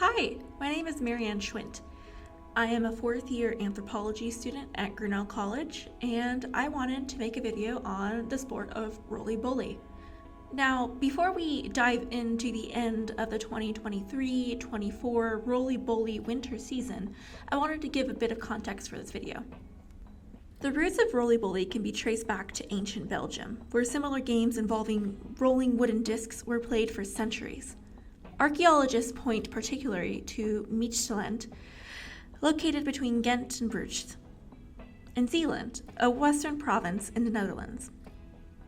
Hi, my name is Ann Schwindt. I am a fourth-year anthropology student at Grinnell College, and I wanted to make a video on the sport of Rolle Bolle. Now, before we dive into the end of the 2023-24 Rolle Bolle winter season, I wanted to give a bit of context for this video. The roots of Rolle Bolle can be traced back to ancient Belgium, where similar games involving rolling wooden discs were played for centuries. Archaeologists point particularly to Mechelen, located between Ghent and Bruges, and Zeeland, a western province in the Netherlands.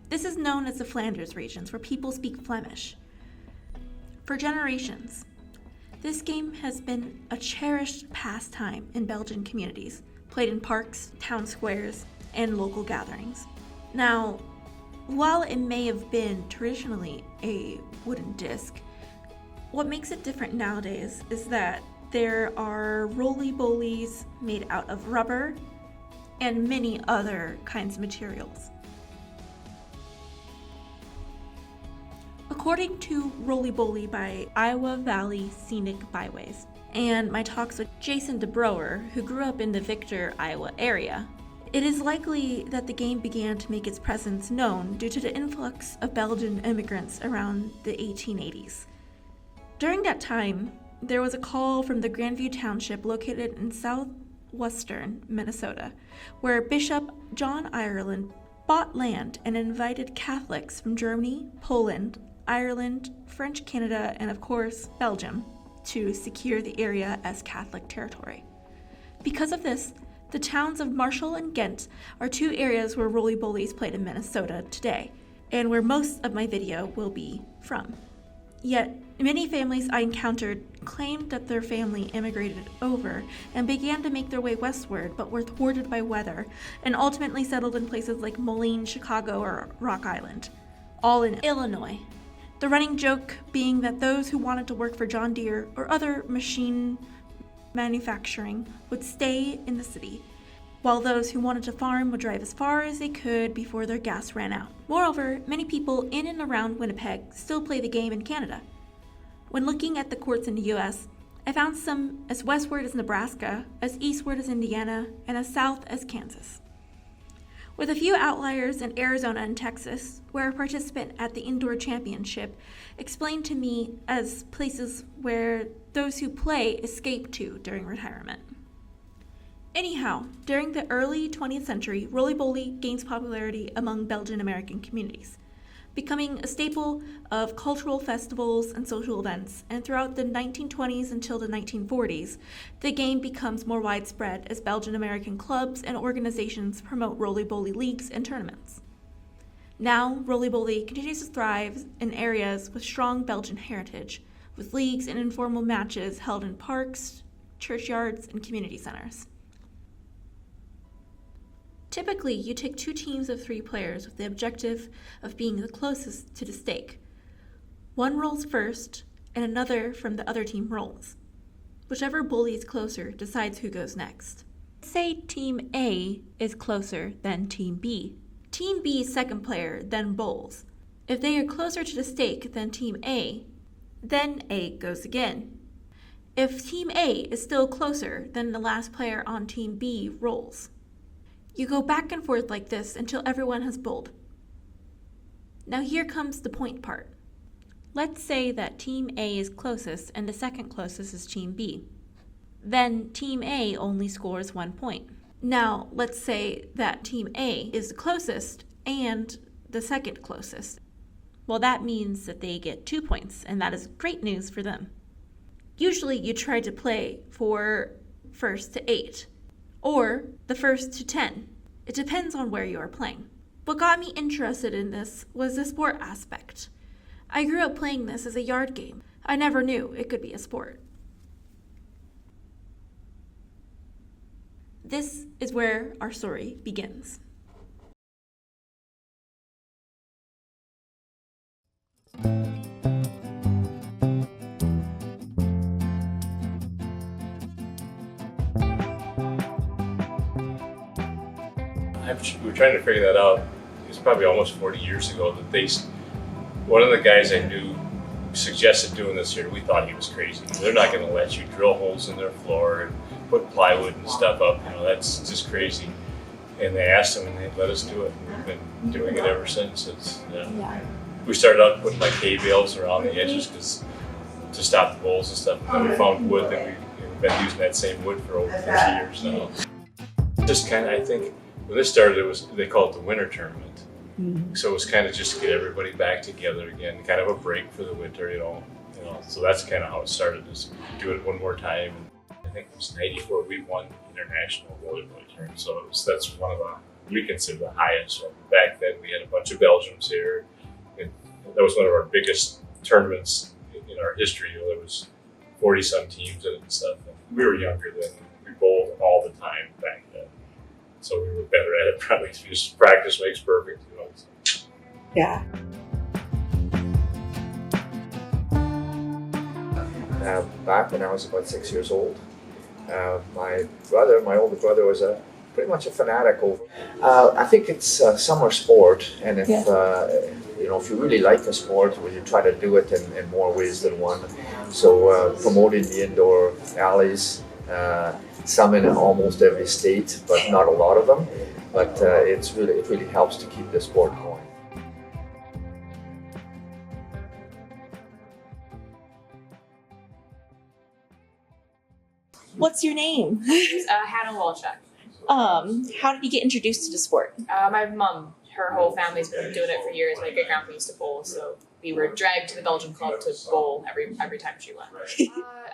This is known as the Flanders regions, where people speak Flemish. For generations, this game has been a cherished pastime in Belgian communities, played in parks, town squares, and local gatherings. Now, while it may have been traditionally a wooden disc, what makes it different nowadays is that there are rolle bolles made out of rubber and many other kinds of materials. According to Rolle Bolle by Iowa Valley Scenic Byways, and my talks with Jason DeBroer, who grew up in the Victor, Iowa area, it is likely that the game began to make its presence known due to the influx of Belgian immigrants around the 1880s. During that time, there was a call from the Grandview Township located in southwestern Minnesota, where Bishop John Ireland bought land and invited Catholics from Germany, Poland, Ireland, French Canada, and of course, Belgium, to secure the area as Catholic territory. Because of this, the towns of Marshall and Ghent are two areas where Rolle Bolle is played in Minnesota today, and where most of my video will be from. Yet, many families I encountered claimed that their family immigrated over and began to make their way westward, but were thwarted by weather and ultimately settled in places like Moline, Chicago, or Rock Island, all in Illinois. The running joke being that those who wanted to work for John Deere or other machine manufacturing would stay in the city, while those who wanted to farm would drive as far as they could before their gas ran out. Moreover, many people in and around Winnipeg still play the game in Canada. When looking at the courts in the US, I found some as westward as Nebraska, as eastward as Indiana, and as south as Kansas, with a few outliers in Arizona and Texas, where a participant at the indoor championship explained to me as places where those who play escape to during retirement. Anyhow, during the early 20th century, Rolle Bolle gains popularity among Belgian American communities, becoming a staple of cultural festivals and social events, and throughout the 1920s until the 1940s, the game becomes more widespread as Belgian American clubs and organizations promote Rolle Bolle leagues and tournaments. Now, Rolle Bolle continues to thrive in areas with strong Belgian heritage, with leagues and informal matches held in parks, churchyards, and community centers. Typically, you take two teams of 3 players with the objective of being the closest to the stake. One rolls first, and another from the other team rolls. Whichever bully is closer decides who goes next. Say Team A is closer than Team B. Team B's second player then bowls. If they are closer to the stake than Team A, then A goes again. If Team A is still closer, then the last player on Team B rolls. You go back and forth like this until everyone has bowled. Now here comes the point part. Let's say that Team A is closest and the second closest is Team B. Then Team A only scores 1 point. Now let's say that Team A is the closest and the second closest. Well, that means that they get 2 points, and that is great news for them. Usually you try to play for first to 8. Or the first to 10. It depends on where you are playing. What got me interested in this was the sport aspect. I grew up playing this as a yard game. I never knew it could be a sport. This is where our story begins. We were trying to figure that out. It's probably almost 40 years ago that one of the guys I knew suggested doing this here, we thought he was crazy. They're not going to let you drill holes in their floor and put plywood and stuff up. That's just crazy. And they asked him, and they let us do it. And we've been doing it ever since. We started out putting like hay bales around the edges to stop the bowls and stuff. And then we found wood that we've been using that same wood for over 50 years now. Just kind of, I think, when this started, they called it the winter tournament. So it was kind of just to get everybody back together again, kind of a break for the winter, So that's kind of how it started, is do it one more time. And I think it was '94 we won international Rolle Bolle tournament. So that's one of we consider the highest. So back then we had a bunch of Belgians here, and that was one of our biggest tournaments in our history. There was 40-some teams in it and stuff. And we were younger then. We bowled all the time back then. So we were better at it, probably. Just practice makes perfect. Yeah. Back when I was about 6 years old, my older brother, was pretty much a fanatic over. I think it's a summer sport, and if you really like a sport, you try to do it in more ways than one. So promoting the indoor alleys, some in almost every state, but not a lot of them. But it really helps to keep the sport going. What's your name? Hannah Walchuk. How did you get introduced to the sport? My mum, her whole family's been doing it for years. My great grandpa used to bowl, so we were dragged to the Belgian club to bowl every time she went.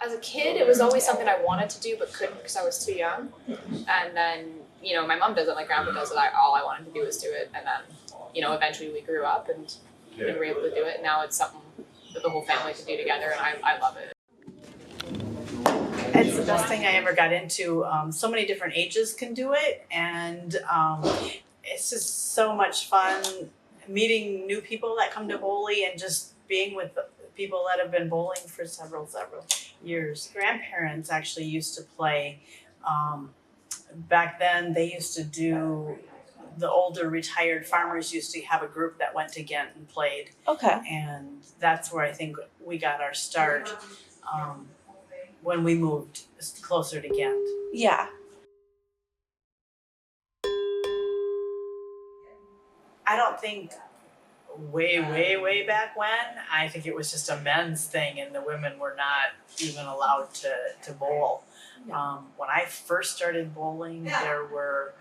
As a kid, it was always something I wanted to do but couldn't because I was too young. And then, my mum does it, my grandpa does it. All I wanted to do was do it. And then, eventually we grew up and we were able to do it. And now it's something that the whole family can do together, and I love it. It's the best thing I ever got into. So many different ages can do it, and it's just so much fun meeting new people that come to bowling and just being with people that have been bowling for several years. Grandparents actually used to play. Back then, they used to do. The older retired farmers used to have a group that went to Ghent and played. Okay. And that's where I think we got our start. When we moved closer to Ghent. Yeah. I don't think way back when, I think it was just a men's thing and the women were not even allowed to bowl. When I first started bowling, there were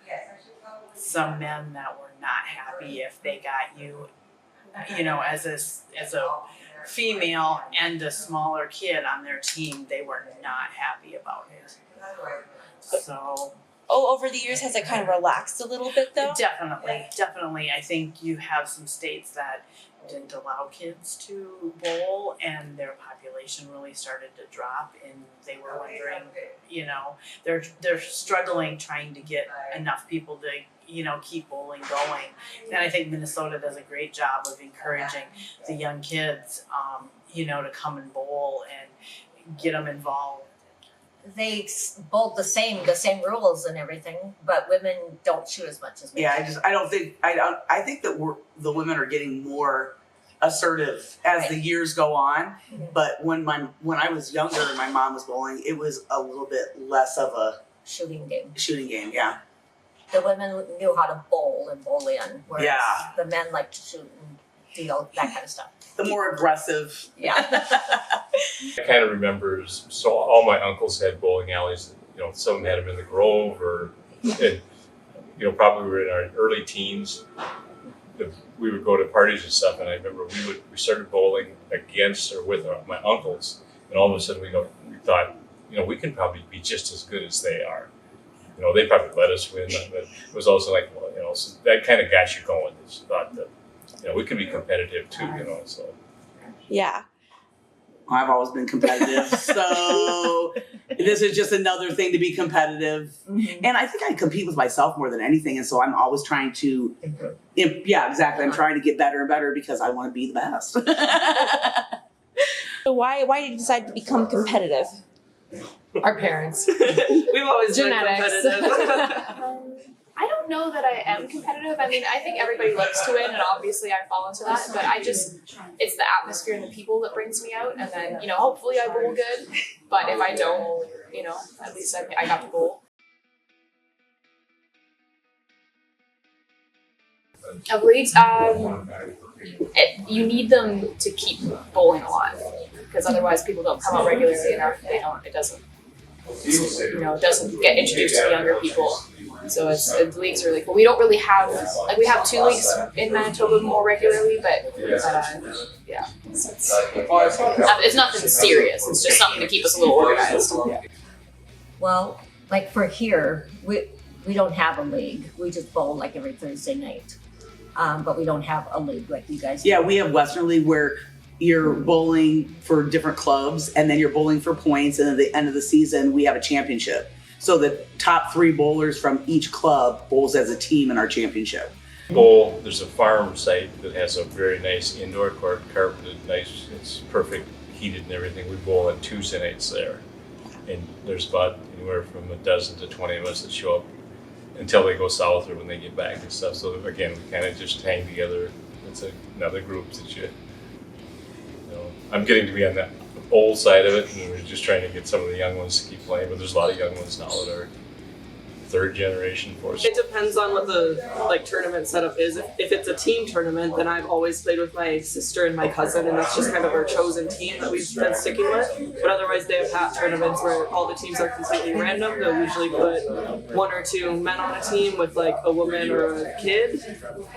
some men that were not happy if they got you, as a female and a smaller kid on their team, they were not happy about it. So over the years, has it kind of relaxed a little bit though? Definitely. I think you have some states that didn't allow kids to bowl, and their population really started to drop, and they were wondering, they're struggling trying to get enough people to keep bowling going. And I think Minnesota does a great job of encouraging the young kids, to come and bowl and get them involved. They bowl the same rules and everything, but women don't shoot as much as men. Yeah, I think that the women are getting more assertive as the years go on. Mm-hmm. But when I was younger and my mom was bowling, it was a little bit less of a shooting game. Yeah. The women knew how to bowl and bowl in, whereas the men like to shoot and do that kind of stuff. The more aggressive. Yeah. I kind of remember, so all my uncles had bowling alleys. Some had them in the Grove, probably we were in our early teens. We would go to parties and stuff, and I remember we started bowling against or with my uncles, and all of a sudden we thought, we can probably be just as good as they are. They probably let us win, but it was also like, so that kind of got you going. It's thought that, we could be competitive too, so. Yeah. I've always been competitive, so this is just another thing to be competitive. Mm-hmm. And I think I compete with myself more than anything, and so I'm always trying to, I'm trying to get better and better because I want to be the best. So why did you decide to become competitive? Our parents. We've always Genetics. been competitive. I don't don't know that I am competitive. I mean, I think everybody loves to win, and obviously I fall into that. But it's the atmosphere and the people that brings me out. And then, hopefully I bowl good. But if I don't, at least I got to bowl. Of leagues, you need them to keep bowling alive, because otherwise people don't come out regularly enough. It doesn't get introduced to the younger people. So the leagues are really cool. We don't really have, we have 2 leagues in Manitoba more regularly, but yeah, it's nothing serious. It's just something to keep us a little organized. Well, like for here, we don't have a league. We just bowl like every Thursday night. But we don't have a league like you guys do. Yeah, we have Western League where you're bowling for different clubs and then you're bowling for points, and at the end of the season we have a championship. So the top 3 bowlers from each club bowls as a team in our championship. Bowl, there's a farm site that has a very nice indoor court, carpeted, nice, it's perfect, heated and everything. We bowl on Tuesday nights there. And there's about anywhere from a dozen to 20 of us that show up until they go south or when they get back and stuff. So again, we kind of just hang together. It's another group that I'm getting to be on that old side of it, and we're just trying to get some of the young ones to keep playing, but there's a lot of young ones now that are 3rd generation for us. It depends on what the tournament setup is. If it's a team tournament, then I've always played with my sister and my cousin, and that's just kind of our chosen team that we've been sticking with. But otherwise, they have hat tournaments where all the teams are completely random. They'll usually put 1 or 2 men on a team with a woman or a kid,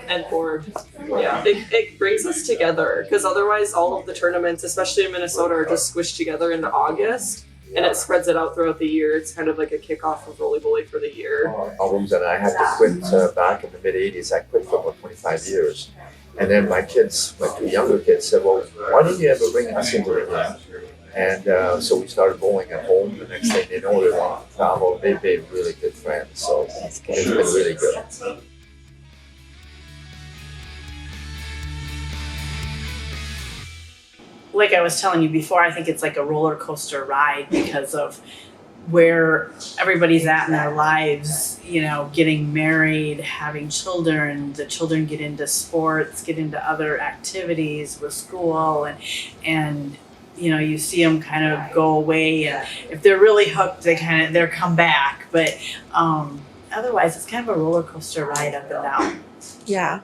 it brings us together, because otherwise all of the tournaments, especially in Minnesota, are just squished together into August. And it spreads it out throughout the year. It's kind of like a kickoff of Rolle Bolle for the year. Problems, and I had to quit back in the mid-'80s. I quit for about 25 years. And then my 2 younger kids said, well, why didn't you ever bring us into the game? And so we started bowling at home. The next thing they know, they want to travel. They've been really good friends. So it's been really good. Like I was telling you before, I think it's like a roller coaster ride because of where everybody's at in their lives, getting married, having children, the children get into sports, get into other activities with school, and you see them kind of go away, and if they're really hooked, they're come back, but otherwise it's kind of a roller coaster ride up and down. Yeah.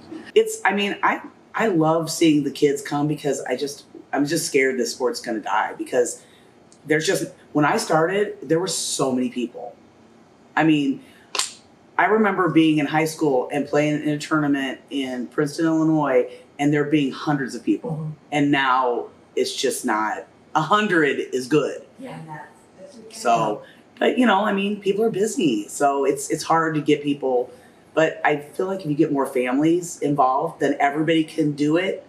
I love seeing the kids come, because I'm just scared this sport's going to die, because when I started, there were so many people. I mean, I remember being in high school and playing in a tournament in Princeton, Illinois, and there being hundreds of people. Mm-hmm. And now it's just not. 100 is good. Yeah. So, but people are busy. So it's hard to get people. But I feel like if you get more families involved, then everybody can do it.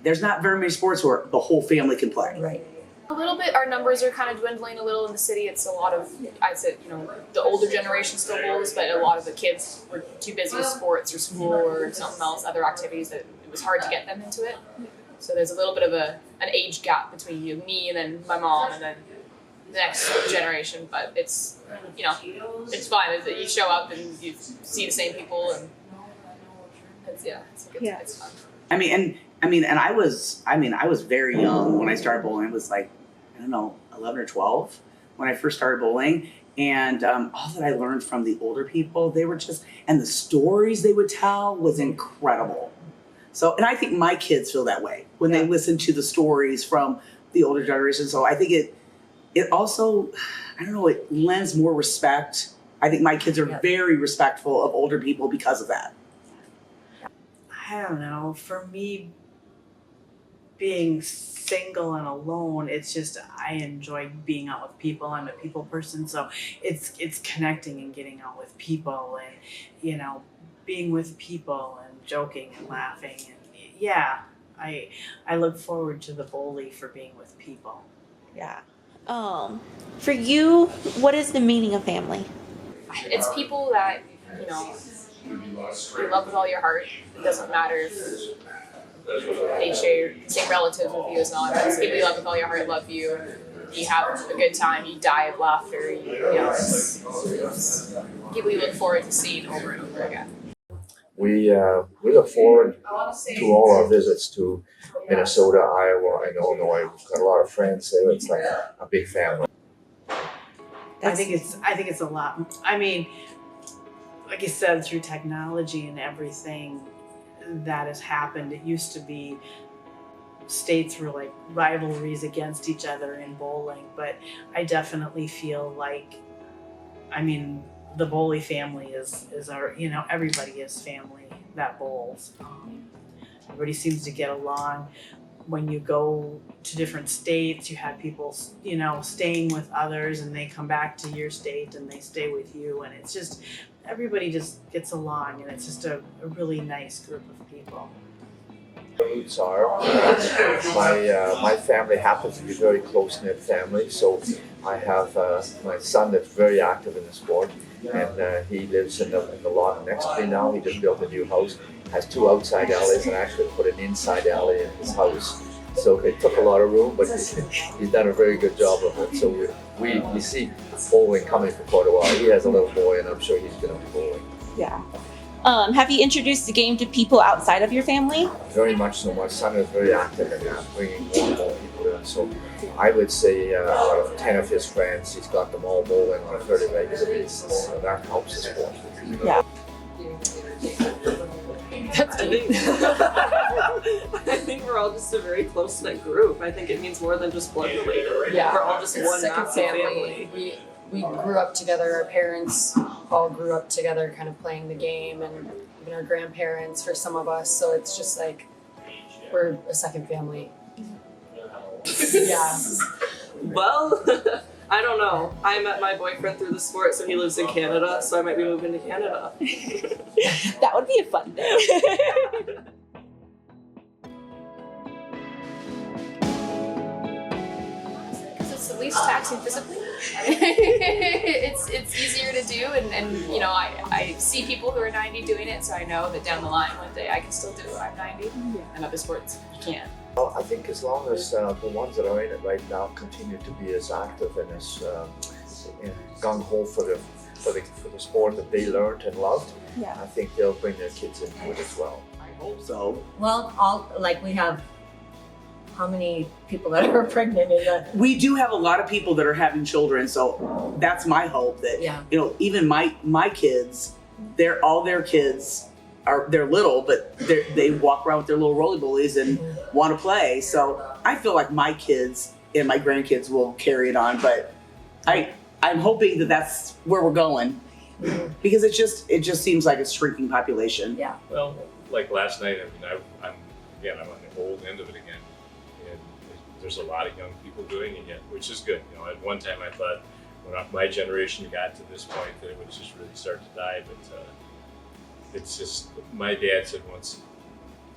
There's not very many sports where the whole family can play. Right. A little bit, our numbers are kind of dwindling a little in the city. It's a lot of, I'd say, the older generation still bowls, but a lot of the kids were too busy with sports or school or something else, other activities, that it was hard to get them into it. So there's a little bit of an age gap between me and then my mom and then the next generation. But it's, it's fine. You show up and you see the same people, and it's fun. I was very young when I started bowling. I was 11 or 12 when I first started bowling. And all that I learned from the older people, and the stories they would tell was incredible. So, and I think my kids feel that way when they listen to the stories from the older generation. So I think it also, it lends more respect. I think my kids are very respectful of older people because of that. I don't know. For me, being single and alone, it's just, I enjoy being out with people. I'm a people person, so it's connecting and getting out with people and being with people and joking and laughing, and I look forward to the bowling for being with people. Yeah. For you, what is the meaning of family? It's people that you love with all your heart. It doesn't matter if they share the same relatives with you as not. It's people you love with all your heart love you. You have a good time. You die of laughter. It's people you look forward to seeing over and over again. we look forward to all our visits to Minnesota, Iowa, and Illinois. We've got a lot of friends there. It's like a big family. I think it's a lot. I mean, like you said, through technology and everything that has happened, it used to be states were like rivalries against each other in bowling, but I definitely feel like, I mean, the Bolle family is our, everybody is family that bowls. Everybody seems to get along. When you go to different states, you have people, staying with others, and they come back to your state and they stay with you, and it's just, everybody just gets along, and it's just a really nice group of people. The roots are, my family happens to be a very close-knit family, so I have my son that's very active in the sport, and he lives in the lot next to me now. He just built a new house, has 2 outside alleys, and actually put an inside alley in his house. So it took a lot of room, but he's done a very good job of it. So we see bowling coming for quite a while. He has a little boy, and I'm sure he's going to be bowling. Yeah. Have you introduced the game to people outside of your family? Very much so. My son is very active in that, bringing more and more people in. So I would say out of 10 of his friends, he's got them all bowling on a fairly regular basis. So that helps the sport. Yeah. I think we're all just a very close-knit group. I think it means more than just blood related. Yeah, we're all just it's one second massive family. We grew up together. Our parents all grew up together, kind of playing the game, and even our grandparents for some of us. So it's just like we're a second family. Yeah. Well, I don't know. I met my boyfriend through the sport, so he lives in Canada, so I might be moving to Canada. That would be a fun thing. Because it's the least taxing physically. it's easier to do, and I see people who are 90 doing it, so I know that down the line one day I can still do it. I'm 90, and other sports you can't. Well, I think as long as the ones that are in it right now continue to be as active and as gung-ho for the sport that they learned and loved, I think they'll bring their kids into it as well. I hope so. Well, we have how many people that are pregnant in the... We do have a lot of people that are having children, so that's my hope that, even my kids, all their kids they're little, but they walk around with their little roly bullies and want to play. So I feel like my kids and my grandkids will carry it on, but I'm hoping that that's where we're going, because it just seems like a shrinking population. Yeah. Well, like last night, I'm on the old end of it again, and there's a lot of young people doing it yet, which is good. At one time I thought when my generation got to this point that it would just really start to die, but it's just, my dad said once,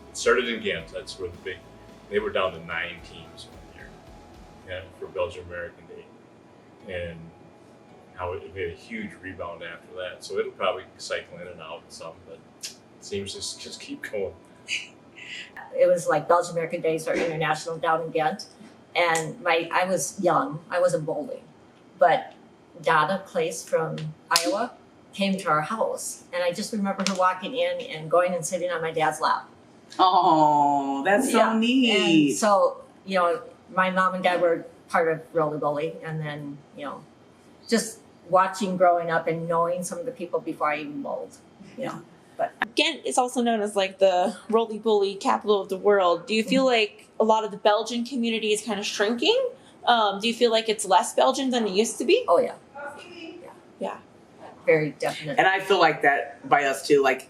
it started in Ghent, that's where they were down to 9 teams one year for Belgian American Day, and how it made a huge rebound after that. So it'll probably cycle in and out some, but it seems to just keep going. It was like Belgian American Days or International down in Ghent, and I was young, I wasn't bowling, but Dada Place from Iowa came to our house, and I just remember her walking in and going and sitting on my dad's lap. Oh, that's so neat. And so, my mom and dad were part of Rolle Bolle, and then, just watching growing up and knowing some of the people before I even bowled, But Ghent is also known as like the Rolle Bolle capital of the world. Do you feel like a lot of the Belgian community is kind of shrinking? Do you feel like it's less Belgian than it used to be? Oh, yeah. Yeah. Very definite. And I feel like that by us too, like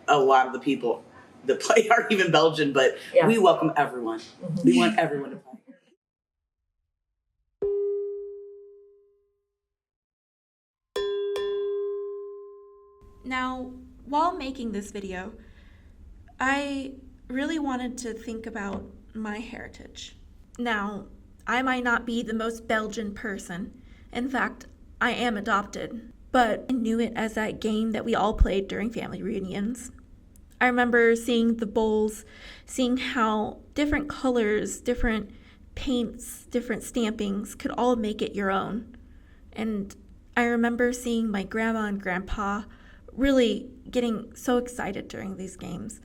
a lot of the people that play aren't even Belgian, but we welcome everyone. We want everyone to play. Now, while making this video, I really wanted to think about my heritage. Now, I might not be the most Belgian person. In fact, I am adopted, but I knew it as that game that we all played during family reunions. I remember seeing the bowls, seeing how different colors, different paints, different stampings could all make it your own. And I remember seeing my grandma and grandpa really getting so excited during these games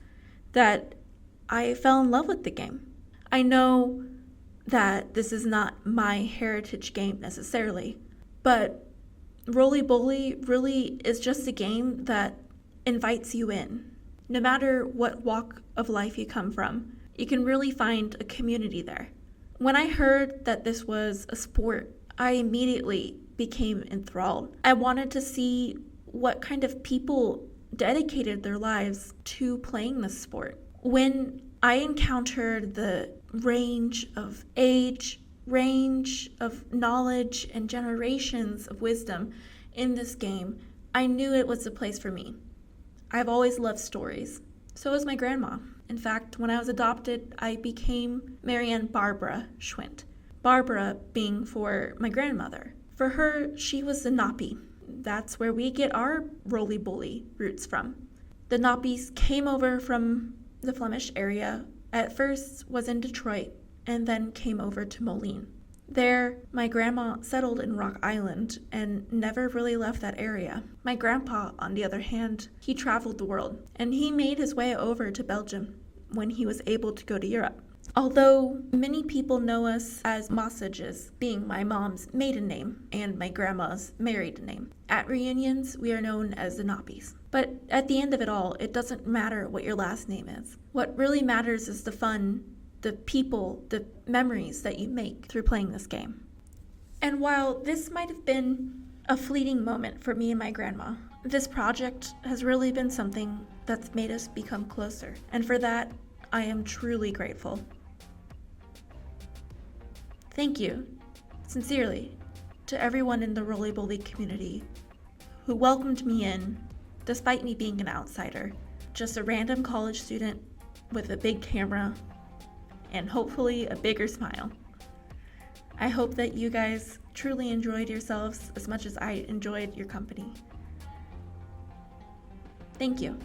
that I fell in love with the game. I know that this is not my heritage game necessarily, but Rolle Bolle really is just a game that invites you in. No matter what walk of life you come from, you can really find a community there. When I heard that this was a sport, I immediately became enthralled. I wanted to see what kind of people dedicated their lives to playing this sport. When I encountered the range of age, range of knowledge, and generations of wisdom in this game, I knew it was the place for me. I've always loved stories. So has my grandma. In fact, when I was adopted, I became Marianne Barbara Schwindt. Barbara being for my grandmother. For her, she was the Napi. That's where we get our Rolle Bolle roots from. The Napis came over from the Flemish area. At first was in Detroit, and then came over to Moline. There, my grandma settled in Rock Island and never really left that area. My grandpa, on the other hand, he traveled the world, and he made his way over to Belgium when he was able to go to Europe. Although many people know us as Mossages, being my mom's maiden name and my grandma's married name. At reunions, we are known as the Napis. But at the end of it all, it doesn't matter what your last name is. What really matters is the fun, the people, the memories that you make through playing this game. And while this might have been a fleeting moment for me and my grandma, this project has really been something that's made us become closer. And for that, I am truly grateful. Thank you, sincerely, to everyone in the Rolle Bolle community who welcomed me in, despite me being an outsider, just a random college student with a big camera and hopefully a bigger smile. I hope that you guys truly enjoyed yourselves as much as I enjoyed your company. Thank you.